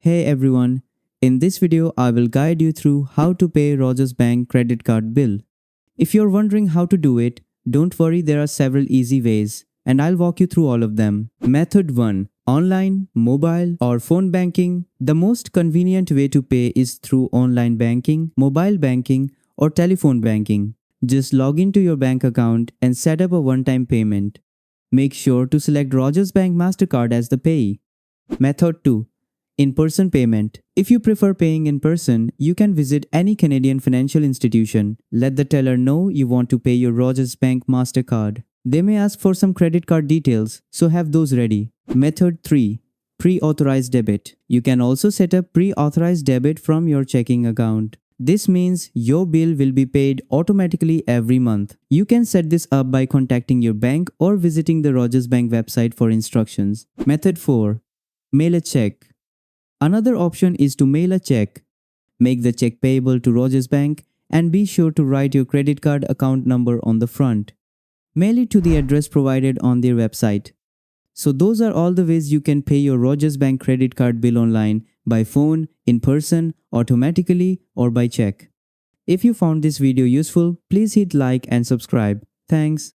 Hey everyone, in this video I will guide you through how to pay Rogers Bank credit card bill. If you're wondering how to do it, don't worry, there are several easy ways and I'll walk you through all of them. Method 1. Online, mobile or phone banking. The most convenient way to pay is through online banking, mobile banking or telephone banking. Just log into your bank account and set up a one-time payment. Make sure to select Rogers Bank MasterCard as the payee. Method 2. In-person payment. If you prefer paying in person, you can visit any Canadian financial institution. Let the teller know you want to pay your Rogers Bank MasterCard. They may ask for some credit card details, so have those ready. Method 3. Pre-authorized debit. You can also set up pre-authorized debit from your checking account. This means your bill will be paid automatically every month. You can set this up by contacting your bank or visiting the Rogers Bank website for instructions. Method 4. Mail a check. Another option is to mail a check. Make the check payable to Rogers Bank and be sure to write your credit card account number on the front. Mail it to the address provided on their website. So those are all the ways you can pay your Rogers Bank credit card bill online, by phone, in person, automatically or by check. If you found this video useful, please hit like and subscribe. Thanks.